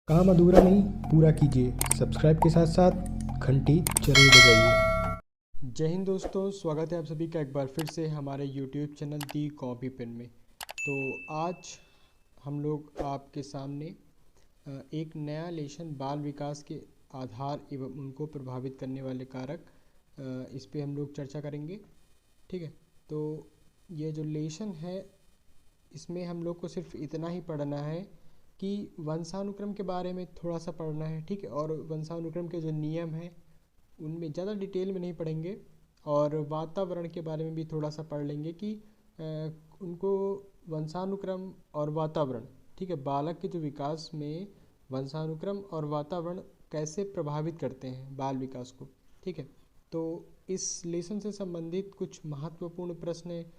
काम अधूरा नहीं, पूरा कीजिए। सब्सक्राइब के साथ साथ घंटी जरूर बजाइए। जय हिंद दोस्तों, स्वागत है आप सभी का एक बार फिर से हमारे YouTube चैनल दी कॉपी पेन में। तो आज हम लोग आपके सामने एक नया लेसन बाल विकास के आधार एवं उनको प्रभावित करने वाले कारक, इस पे हम लोग चर्चा करेंगे। ठीक है, तो ये जो लेसन है इसमें हम लोग को सिर्फ इतना ही पढ़ना है कि वंशानुक्रम के बारे में थोड़ा सा पढ़ना है। ठीक है, और वंशानुक्रम के जो नियम हैं उनमें ज़्यादा डिटेल में नहीं पढ़ेंगे, और वातावरण के बारे में भी थोड़ा सा पढ़ लेंगे कि उनको वंशानुक्रम और वातावरण, ठीक है, बालक के जो विकास में वंशानुक्रम और वातावरण कैसे प्रभावित करते हैं बाल विकास को। ठीक है, तो इस लेसन से संबंधित कुछ महत्वपूर्ण प्रश्न है,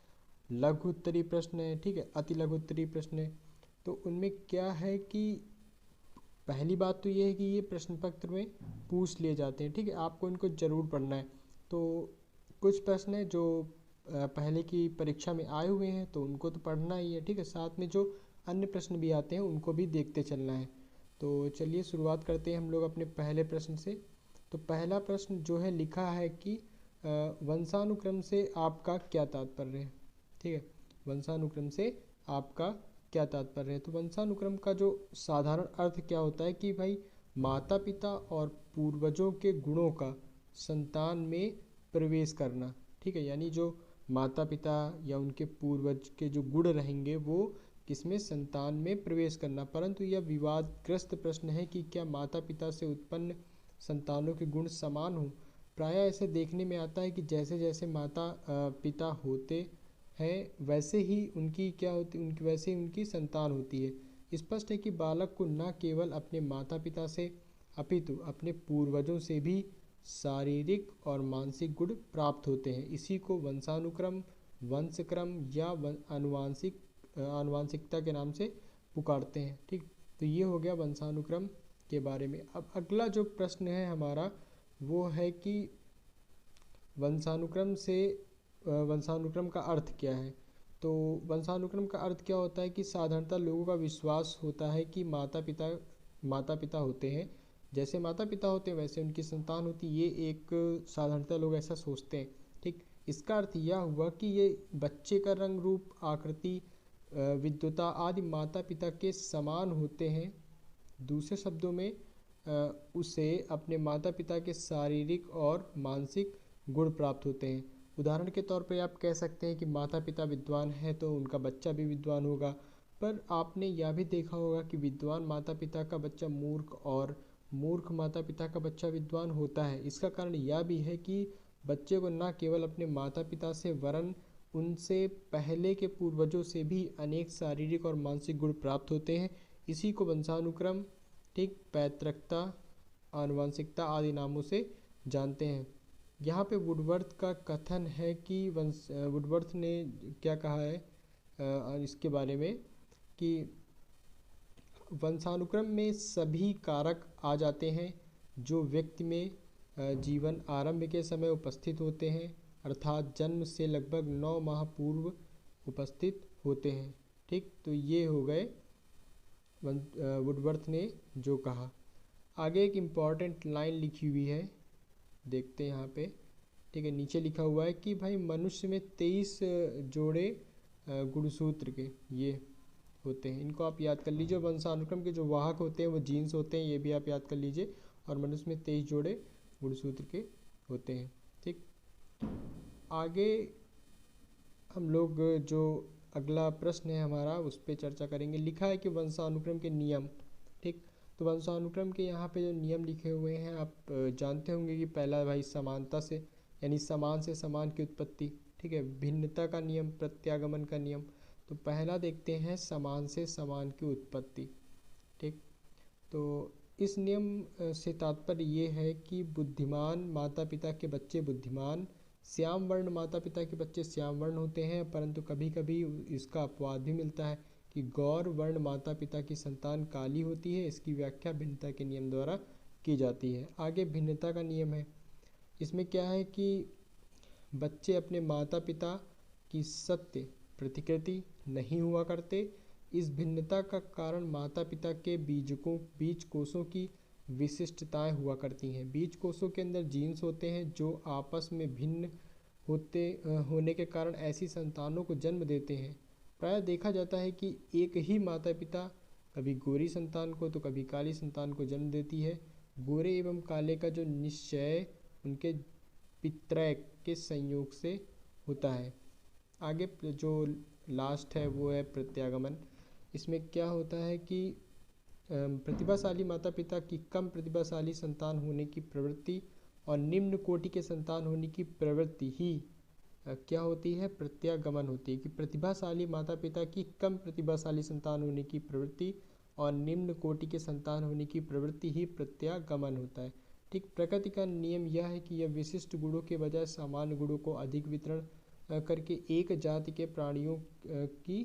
लघु उत्तरीय प्रश्न है, ठीक है, अति लघु उत्तरीय प्रश्न है। तो उनमें क्या है कि पहली बात तो ये है कि ये प्रश्न पत्र में पूछ लिए जाते हैं। ठीक है, आपको इनको ज़रूर पढ़ना है। तो कुछ प्रश्न है जो पहले की परीक्षा में आए हुए हैं तो उनको तो पढ़ना ही है। ठीक है, साथ में जो अन्य प्रश्न भी आते हैं उनको भी देखते चलना है। तो चलिए शुरुआत करते हैं हम लोग अपने पहले प्रश्न से। तो पहला प्रश्न जो है लिखा है कि वंशानुक्रम से आपका क्या तात्पर्य है। ठीक है, वंशानुक्रम से आपका क्या तात्पर्य है। तो वंशानुक्रम का जो साधारण अर्थ क्या होता है कि भाई माता पिता और पूर्वजों के गुणों का संतान में प्रवेश करना। ठीक है, यानी जो माता पिता या उनके पूर्वज के जो गुण रहेंगे वो किसमें, संतान में प्रवेश करना। परंतु यह विवादग्रस्त प्रश्न है कि क्या माता पिता से उत्पन्न संतानों के गुण समान हो। प्रायः ऐसे देखने में आता है कि जैसे जैसे माता पिता होते हैं वैसे ही उनकी क्या होती, उनकी वैसे ही उनकी संतान होती है। स्पष्ट है कि बालक को न केवल अपने माता पिता से अपितु अपने पूर्वजों से भी शारीरिक और मानसिक गुण प्राप्त होते हैं। इसी को वंशानुक्रम, वंशक्रम या आनुवांशिकता के नाम से पुकारते हैं। ठीक, तो ये हो गया वंशानुक्रम के बारे में। अब अगला जो प्रश्न है हमारा वो है कि वंशानुक्रम का अर्थ क्या है। तो वंशानुक्रम का अर्थ क्या होता है कि साधारणतः लोगों का विश्वास होता है कि माता पिता होते हैं, जैसे माता पिता होते हैं वैसे उनकी संतान होती है। ये एक साधारणतः लोग ऐसा सोचते हैं। ठीक, इसका अर्थ यह हुआ कि ये बच्चे का रंग रूप, आकृति, विद्वता आदि माता पिता के समान होते हैं। दूसरे शब्दों में उसे अपने माता पिता के शारीरिक और मानसिक गुण प्राप्त होते हैं। उदाहरण के तौर पर आप कह सकते हैं कि माता पिता विद्वान है तो उनका बच्चा भी विद्वान होगा। पर आपने यह भी देखा होगा कि विद्वान माता पिता का बच्चा मूर्ख और मूर्ख माता पिता का बच्चा विद्वान होता है। इसका कारण यह भी है कि बच्चे को न केवल अपने माता पिता से वरन उनसे पहले के पूर्वजों से भी अनेक शारीरिक और मानसिक गुण प्राप्त होते हैं। इसी को वंशानुक्रम, ठीक, पैतृकता, आनुवंशिकता आदि नामों से जानते हैं। यहाँ पे वुडवर्थ का कथन है कि वुडवर्थ ने क्या कहा है इसके बारे में कि वंशानुक्रम में सभी कारक आ जाते हैं जो व्यक्ति में जीवन आरंभ के समय उपस्थित होते हैं, अर्थात जन्म से लगभग 9 माह पूर्व उपस्थित होते हैं। ठीक, तो ये हो गए वुडवर्थ ने जो कहा। आगे एक इम्पॉर्टेंट लाइन लिखी हुई है, देखते हैं यहाँ पे। ठीक है, नीचे लिखा हुआ है कि भाई मनुष्य में 23 जोड़े गुणसूत्र के ये होते हैं, इनको आप याद कर लीजिए। वंशानुक्रम के जो वाहक होते हैं वो जीन्स होते हैं, ये भी आप याद कर लीजिए। और मनुष्य में 23 जोड़े गुणसूत्र के होते हैं। ठीक, आगे हम लोग जो अगला प्रश्न है हमारा उस पर चर्चा करेंगे। लिखा है कि वंशानुक्रम के नियम। ठीक, तो वंशानुक्रम के यहाँ पे जो नियम लिखे हुए हैं आप जानते होंगे कि पहला भाई समानता से, यानी समान से समान की उत्पत्ति। ठीक है, भिन्नता का नियम, प्रत्यागमन का नियम। तो पहला देखते हैं समान से समान की उत्पत्ति। ठीक, तो इस नियम से तात्पर्य ये है कि बुद्धिमान माता पिता के बच्चे बुद्धिमान, श्याम वर्ण माता पिता के बच्चे श्याम वर्ण होते हैं। परंतु कभी कभी इसका अपवाद भी मिलता है कि गौर वर्ण माता पिता की संतान काली होती है। इसकी व्याख्या भिन्नता के नियम द्वारा की जाती है। आगे भिन्नता का नियम है। इसमें क्या है कि बच्चे अपने माता पिता की सत्य प्रतिकृति नहीं हुआ करते, इस भिन्नता का कारण माता पिता के बीज कोषों की विशिष्टताएं हुआ करती हैं। बीज कोषों के अंदर जीन्स होते हैं जो आपस में भिन्न होने के कारण ऐसी संतानों को जन्म देते हैं। प्रायः देखा जाता है कि एक ही माता पिता कभी गोरी संतान को तो कभी काली संतान को जन्म देती है। गोरे एवं काले का जो निश्चय उनके पित्रैक के संयोग से होता है। आगे जो लास्ट है वो है प्रत्यागमन। इसमें क्या होता है कि प्रतिभाशाली माता पिता की कम प्रतिभाशाली संतान होने की प्रवृत्ति और निम्न कोटि के संतान होने की प्रवृत्ति ही क्या होती है, प्रत्यागमन होती है। कि प्रतिभाशाली माता पिता की कम प्रतिभाशाली संतान होने की प्रवृत्ति और निम्न कोटि के संतान होने की प्रवृत्ति ही प्रत्यागमन होता है। ठीक, प्रकृति का नियम यह है कि यह विशिष्ट गुणों के बजाय सामान्य गुणों को अधिक वितरण करके एक जाति के प्राणियों की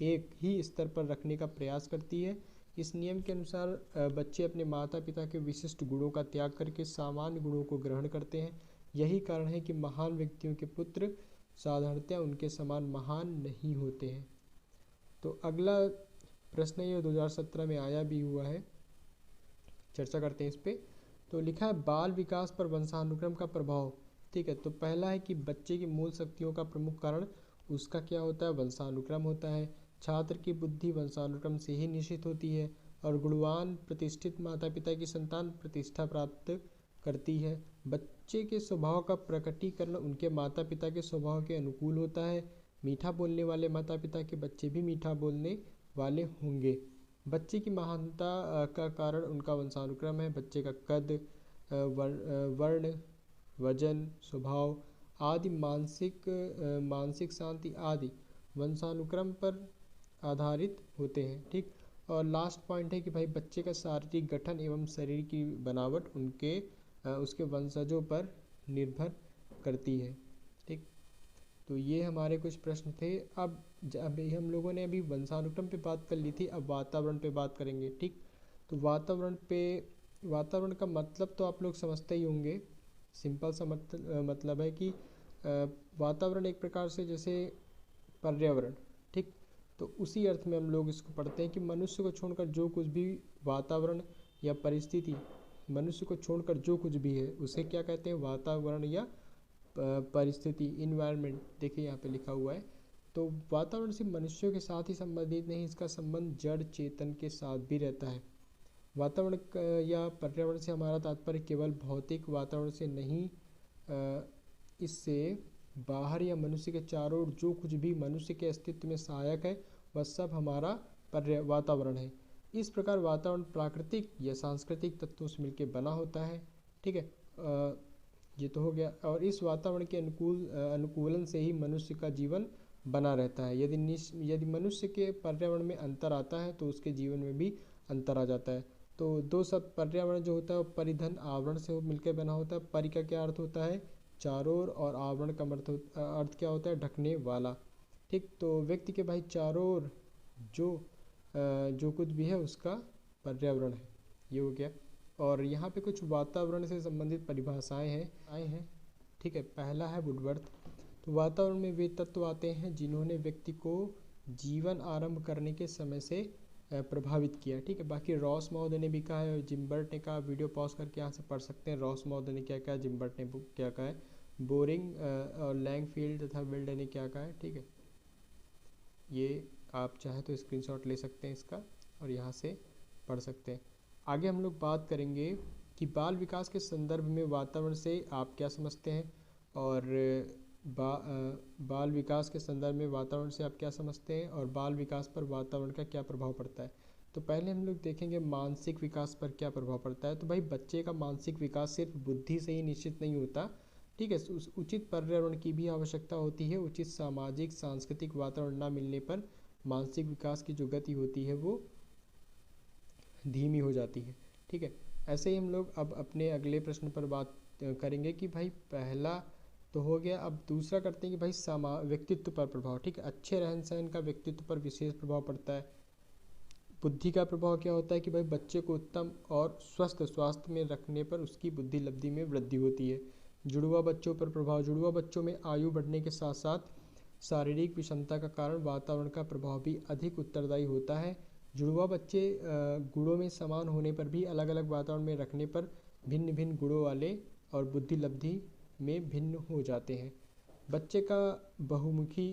एक ही स्तर पर रखने का प्रयास करती है। इस नियम के अनुसार बच्चे अपने माता पिता के विशिष्ट गुणों का त्याग करके सामान्य गुणों को ग्रहण करते हैं। यही कारण है कि महान व्यक्तियों के पुत्र साधारणतया उनके समान महान नहीं होते हैं। तो अगला प्रश्न ये 2017 में आया भी हुआ है, चर्चा करते हैं इस पे। तो लिखा है बाल विकास पर वंशानुक्रम का प्रभाव। ठीक है, तो पहला है कि बच्चे की मूल शक्तियों का प्रमुख कारण उसका क्या होता है, वंशानुक्रम होता है। छात्र की बुद्धि वंशानुक्रम से ही निश्चित होती है और गुणवान प्रतिष्ठित माता पिता की संतान प्रतिष्ठा प्राप्त करती है। बच्चे के स्वभाव का प्रकटीकरण उनके माता पिता के स्वभाव के अनुकूल होता है। मीठा बोलने वाले माता पिता के बच्चे भी मीठा बोलने वाले होंगे। बच्चे की महानता का कारण उनका वंशानुक्रम है। बच्चे का कद, वर्ण, वजन, स्वभाव आदि, मानसिक शांति आदि वंशानुक्रम पर आधारित होते हैं। ठीक, और लास्ट पॉइंट है कि भाई बच्चे का शारीरिक गठन एवं शरीर की बनावट उसके वंशजों पर निर्भर करती है। ठीक, तो ये हमारे कुछ प्रश्न थे। अब हम लोगों ने अभी वंशानुक्रम पे बात कर ली थी, अब वातावरण पे बात करेंगे। ठीक, तो वातावरण का मतलब तो आप लोग समझते ही होंगे। सिंपल सा मतलब है कि वातावरण एक प्रकार से जैसे पर्यावरण। ठीक, तो उसी अर्थ में हम लोग इसको पढ़ते हैं कि मनुष्य को छोड़कर जो कुछ भी वातावरण या परिस्थिति, मनुष्य को छोड़कर जो कुछ भी है उसे क्या कहते हैं, वातावरण या परिस्थिति, इन्वायरमेंट। देखिए यहाँ पे लिखा हुआ है। तो वातावरण सिर्फ मनुष्यों के साथ ही संबंधित नहीं, इसका संबंध जड़ चेतन के साथ भी रहता है। वातावरण या पर्यावरण से हमारा तात्पर्य केवल भौतिक वातावरण से नहीं, इससे बाहर या मनुष्य के चारों ओर जो कुछ भी मनुष्य के अस्तित्व में सहायक है वह सब हमारा वातावरण है। इस प्रकार वातावरण प्राकृतिक या सांस्कृतिक तत्वों से मिलकर बना होता है। ठीक है, ये तो हो गया। और इस वातावरण के अनुकूलन से ही मनुष्य का जीवन बना रहता है। यदि मनुष्य के पर्यावरण में अंतर आता है तो उसके जीवन में भी अंतर आ जाता है। तो दो शब्द पर्यावरण जो होता है वो परिधन आवरण से मिलकर बना होता है। परि का क्या अर्थ होता है, चारों ओर, और आवरण का अर्थ क्या होता है, ढकने वाला। ठीक, तो व्यक्ति के भाई चारों ओर जो कुछ भी है उसका पर्यावरण है, ये हो गया। और यहाँ पे कुछ वातावरण से संबंधित परिभाषाएं हैं। ठीक है, पहला है वुडवर्थ। तो वातावरण में वे तत्व आते हैं जिन्होंने व्यक्ति को जीवन आरंभ करने के समय से प्रभावित किया। ठीक है, बाकी रॉस महोदय ने भी कहा है, जिम्बर्ट ने कहा, वीडियो पॉज करके यहाँ से पढ़ सकते हैं रॉस महोदय ने क्या कहा, जिम्बर्ट ने क्या कहा है, बोरिंग और लैंगफील्ड तथा विल्डे ने क्या कहा है। ठीक है, ये आप चाहे तो स्क्रीनशॉट ले सकते हैं इसका और यहाँ से पढ़ सकते हैं। आगे हम लोग बात करेंगे कि बाल विकास के संदर्भ में वातावरण से आप क्या समझते हैं, और बाल विकास के संदर्भ में वातावरण से आप क्या समझते हैं, और बाल विकास पर वातावरण का क्या प्रभाव पड़ता है। तो पहले हम लोग देखेंगे मानसिक विकास पर क्या प्रभाव पड़ता है। तो भाई बच्चे का मानसिक विकास सिर्फ बुद्धि से ही निश्चित नहीं होता। ठीक है, उचित पर्यावरण की भी आवश्यकता होती है। उचित सामाजिक सांस्कृतिक वातावरण न मिलने पर मानसिक विकास की जो गति होती है वो धीमी हो जाती है। ठीक है, ऐसे ही हम लोग अब अपने अगले प्रश्न पर बात करेंगे कि भाई पहला तो हो गया, अब दूसरा करते हैं कि भाई व्यक्तित्व पर प्रभाव। ठीक है, अच्छे रहन सहन का व्यक्तित्व पर विशेष प्रभाव पड़ता है। बुद्धि का प्रभाव क्या होता है कि भाई बच्चे को उत्तम और स्वस्थ स्वास्थ्य में रखने पर उसकी बुद्धि लब्धि में वृद्धि होती है। जुड़वा बच्चों पर प्रभाव, जुड़वा बच्चों में आयु बढ़ने के साथ साथ शारीरिक विषमता का कारण वातावरण का प्रभाव भी अधिक उत्तरदायी होता है। जुड़वा बच्चे गुणों में समान होने पर भी अलग अलग वातावरण में रखने पर भिन्न भिन्न गुणों वाले और बुद्धि लब्धि में भिन्न हो जाते हैं। बच्चे का बहुमुखी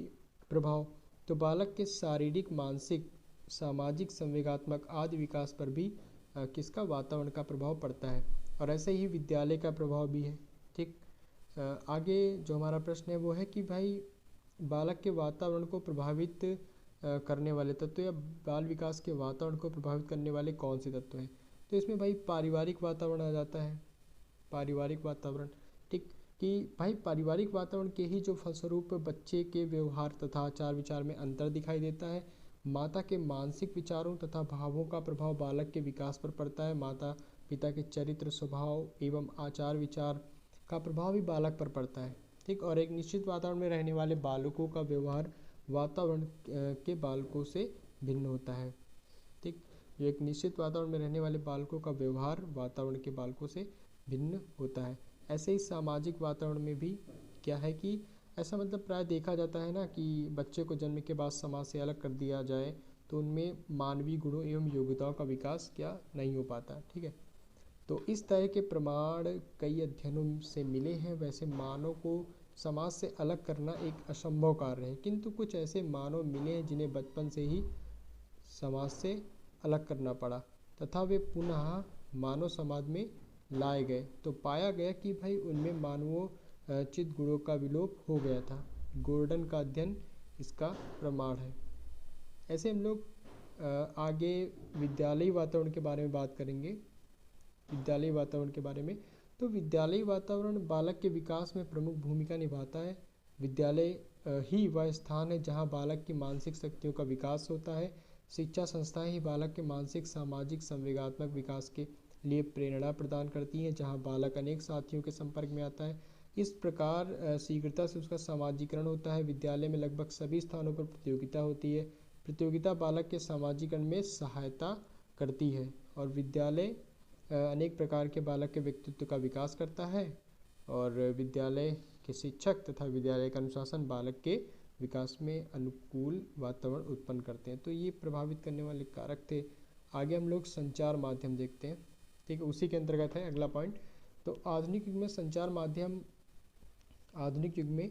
प्रभाव, तो बालक के शारीरिक, मानसिक, सामाजिक, संवेगात्मक आदि विकास पर भी किसका, वातावरण का प्रभाव पड़ता है। और ऐसे ही विद्यालय का प्रभाव भी है। ठीक, आगे जो हमारा प्रश्न है वो है कि भाई बालक के वातावरण को प्रभावित करने वाले तत्व या बाल विकास के वातावरण को प्रभावित करने वाले कौन से तत्व हैं। तो इसमें भाई पारिवारिक वातावरण आ जाता है। पारिवारिक वातावरण, ठीक, कि भाई पारिवारिक वातावरण के ही जो फलस्वरूप बच्चे के व्यवहार तथा आचार विचार में अंतर दिखाई देता है। माता के मानसिक विचारों तथा भावों का प्रभाव बालक के विकास पर पड़ता है। माता पिता के चरित्र, स्वभाव एवं आचार विचार का प्रभाव भी बालक पर पड़ता है। ठीक, और एक निश्चित वातावरण में रहने वाले बालकों का व्यवहार वातावरण के बालकों से भिन्न होता है। ठीक, जो एक निश्चित वातावरण में रहने वाले बालकों का व्यवहार वातावरण के बालकों से भिन्न होता है। ऐसे ही सामाजिक वातावरण में भी क्या है कि ऐसा मतलब प्राय देखा जाता है ना कि बच्चे को जन्म के बाद समाज से अलग कर दिया जाए तो उनमें मानवीय गुणों एवं योग्यताओं का विकास क्या नहीं हो पाता। ठीक है, तो इस तरह के प्रमाण कई अध्ययनों से मिले हैं। वैसे मानव को समाज से अलग करना एक असंभव कार्य है, किंतु कुछ ऐसे मानव मिले हैं जिन्हें बचपन से ही समाज से अलग करना पड़ा तथा वे पुनः मानव समाज में लाए गए तो पाया गया कि भाई उनमें मानवोचित गुणों का विलोप हो गया था। गोर्डन का अध्ययन इसका प्रमाण है। ऐसे हम लोग आगे विद्यालयी वातावरण के बारे में बात करेंगे। विद्यालयी वातावरण के बारे में, तो विद्यालयी वातावरण बालक के विकास में प्रमुख भूमिका निभाता है। विद्यालय ही वह स्थान है जहाँ बालक की मानसिक शक्तियों का विकास होता है। शिक्षा संस्थाएं ही बालक के मानसिक, सामाजिक, संवेगात्मक विकास के लिए प्रेरणा प्रदान करती हैं, जहां बालक अनेक साथियों के संपर्क में आता है। इस प्रकार शीघ्रता से उसका सामाजिकरण होता है। विद्यालय में लगभग सभी स्थानों पर प्रतियोगिता होती है। प्रतियोगिता बालक के सामाजिकरण में सहायता करती है और विद्यालय अनेक प्रकार के बालक के व्यक्तित्व का विकास करता है और विद्यालय के शिक्षक तथा विद्यालय का अनुशासन बालक के विकास में अनुकूल वातावरण उत्पन्न करते हैं। तो ये प्रभावित करने वाले कारक थे। आगे हम लोग संचार माध्यम देखते हैं। ठीक है, उसी के अंतर्गत है अगला पॉइंट। तो आधुनिक युग में संचार माध्यम, आधुनिक युग में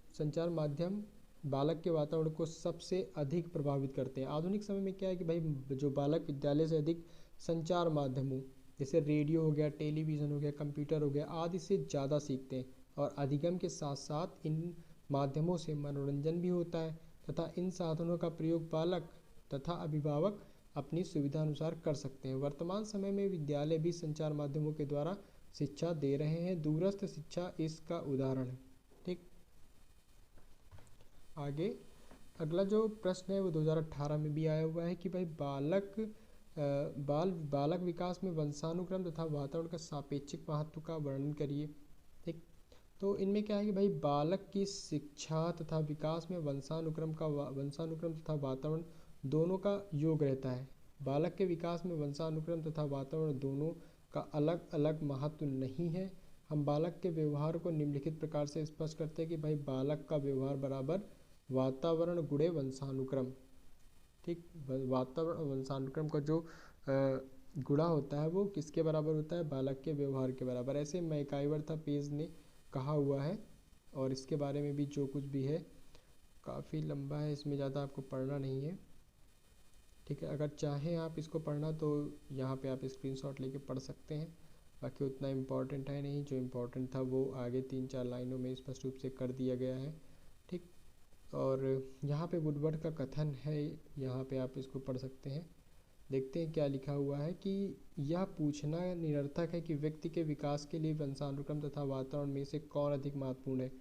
संचार माध्यम बालक के वातावरण को सबसे अधिक प्रभावित करते हैं। आधुनिक समय में क्या है कि भाई जो बालक विद्यालय से अधिक संचार माध्यम हो, जैसे रेडियो हो गया, टेलीविज़न हो गया, कंप्यूटर हो गया आदि से ज़्यादा सीखते हैं और अधिगम के साथ साथ इन माध्यमों से मनोरंजन भी होता है तथा इन साधनों का प्रयोग बालक तथा अभिभावक अपनी सुविधा अनुसार कर सकते हैं। वर्तमान समय में विद्यालय भी संचार माध्यमों के द्वारा शिक्षा दे रहे हैं। दूरस्थ शिक्षा इसका उदाहरण है। ठीक, आगे अगला जो प्रश्न है वो 2018 में भी आया हुआ है कि भाई बालक विकास में वंशानुक्रम तथा वातावरण का सापेक्षिक महत्व का वर्णन करिए। ठीक, तो इनमें क्या है कि भाई बालक की शिक्षा तथा विकास में वंशानुक्रम तथा वातावरण दोनों का योग रहता है। बालक के विकास में वंशानुक्रम तथा वातावरण दोनों का अलग अलग महत्व नहीं है। हम बालक के व्यवहार को निम्नलिखित प्रकार से स्पष्ट करते हैं कि भाई बालक का व्यवहार बराबर वातावरण गुणे वंशानुक्रम। ठीक, वातावरण वंशानुक्रम का जो गुणा होता है वो किसके बराबर होता है, बालक के व्यवहार के बराबर। ऐसे मैकाइवर था पेज ने कहा हुआ है और इसके बारे में भी जो कुछ भी है काफ़ी लंबा है, इसमें ज़्यादा आपको पढ़ना नहीं है। ठीक है, अगर चाहें आप इसको पढ़ना तो यहाँ पे आप स्क्रीनशॉट लेके पढ़ सकते हैं, बाकी उतना इम्पोर्टेंट है नहीं। जो इम्पोर्टेंट था वो आगे 3-4 लाइनों में स्पष्ट रूप से कर दिया गया है। ठीक, और यहाँ पे वुडवर्ड का कथन है, यहाँ पे आप इसको पढ़ सकते हैं। देखते हैं क्या लिखा हुआ है कि यह पूछना निरर्थक है कि व्यक्ति के विकास के लिए वंशानुक्रम तथा वातावरण में से कौन अधिक महत्वपूर्ण है।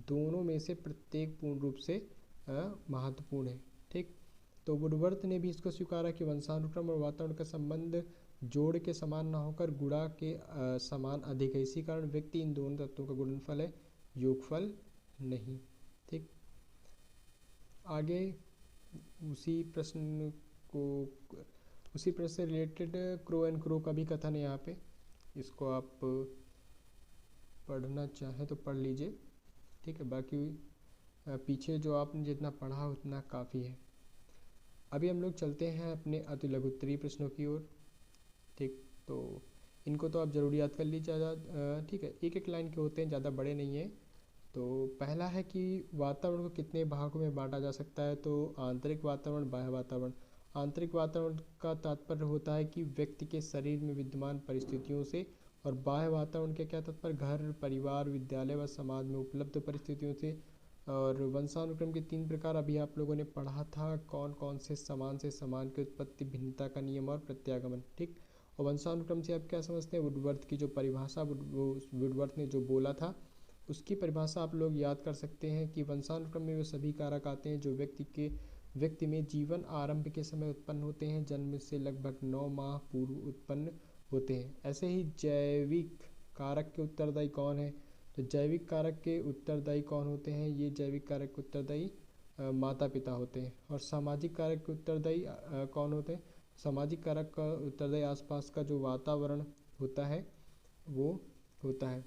दोनों में से प्रत्येक पूर्ण रूप से महत्वपूर्ण है। ठीक, तो वुडवर्थ ने भी इसको स्वीकारा कि वंशानुक्रम और वातावरण का संबंध जोड़ के समान न होकर गुणा के समान अधिक है। इसी कारण व्यक्ति इन दोनों तत्वों का गुणनफल है, योगफल नहीं। ठीक, आगे उसी प्रश्न से रिलेटेड क्रो एंड क्रो का भी कथन है यहाँ पे, इसको आप पढ़ना चाहें तो पढ़ लीजिए, ठीक है। बाकी पीछे जो आपने जितना पढ़ा उतना काफ़ी है। अभी हम लोग चलते हैं अपने अति लघुत्तरीय प्रश्नों की ओर, ठीक। तो इनको तो आप ज़रूर याद कर लीजिए ज़्यादा, ठीक है। एक एक लाइन के होते हैं, ज़्यादा बड़े नहीं हैं। तो पहला है कि वातावरण को कितने भागों में बांटा जा सकता है। तो आंतरिक वातावरण, बाह्य वातावरण। आंतरिक वातावरण का तात्पर्य होता है कि व्यक्ति के शरीर में विद्यमान परिस्थितियों से, और बाह्य वातावरण के क्या तात्पर्य, घर, परिवार, विद्यालय व समाज में उपलब्ध परिस्थितियों से। और वंशानुक्रम के 3 प्रकार अभी आप लोगों ने पढ़ा था, कौन कौन से समान की उत्पत्ति, भिन्नता का नियम और प्रत्यागमन, ठीक। और वंशानुक्रम से आप क्या समझते हैं, वुडवर्थ की जो परिभाषा वुडवर्थ ने जो बोला था उसकी परिभाषा आप लोग याद कर सकते हैं कि वंशानुक्रम में वे सभी कारक आते हैं जो व्यक्ति में जीवन आरंभ के समय उत्पन्न होते हैं, जन्म से लगभग 9 माह पूर्व उत्पन्न होते हैं। ऐसे ही जैविक कारक के उत्तरदायी कौन है। तो जैविक कारक के उत्तरदायी कौन होते हैं, ये जैविक कारक के उत्तरदायी माता पिता होते हैं। और सामाजिक कारक के उत्तरदायी कौन होते हैं, सामाजिक कारक का उत्तरदायी आसपास का जो वातावरण होता है वो होता है।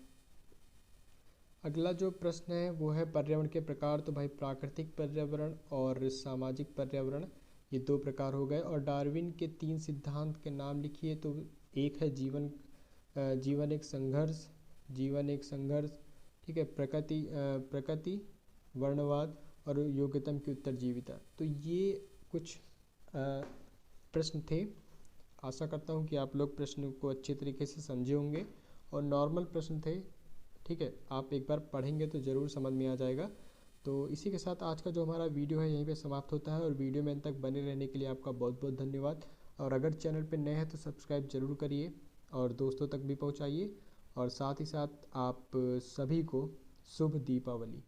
अगला जो प्रश्न है वो है पर्यावरण के प्रकार। तो भाई प्राकृतिक पर्यावरण और सामाजिक पर्यावरण, ये 2 प्रकार हो गए। और डार्विन के 3 सिद्धांत के नाम लिखिए। तो एक है जीवन एक संघर्ष, ठीक है। प्रकृति, वर्णवाद और योग्यतम की उत्तरजीविता। तो ये कुछ प्रश्न थे। आशा करता हूँ कि आप लोग प्रश्न को अच्छे तरीके से समझे होंगे और नॉर्मल प्रश्न थे, ठीक है। आप एक बार पढ़ेंगे तो ज़रूर समझ में आ जाएगा। तो इसी के साथ आज का जो हमारा वीडियो है यहीं पे समाप्त होता है। और वीडियो में अंत तक बने रहने के लिए आपका बहुत बहुत धन्यवाद। और अगर चैनल पे नए हैं तो सब्सक्राइब ज़रूर करिए और दोस्तों तक भी पहुंचाइए। और साथ ही साथ आप सभी को शुभ दीपावली।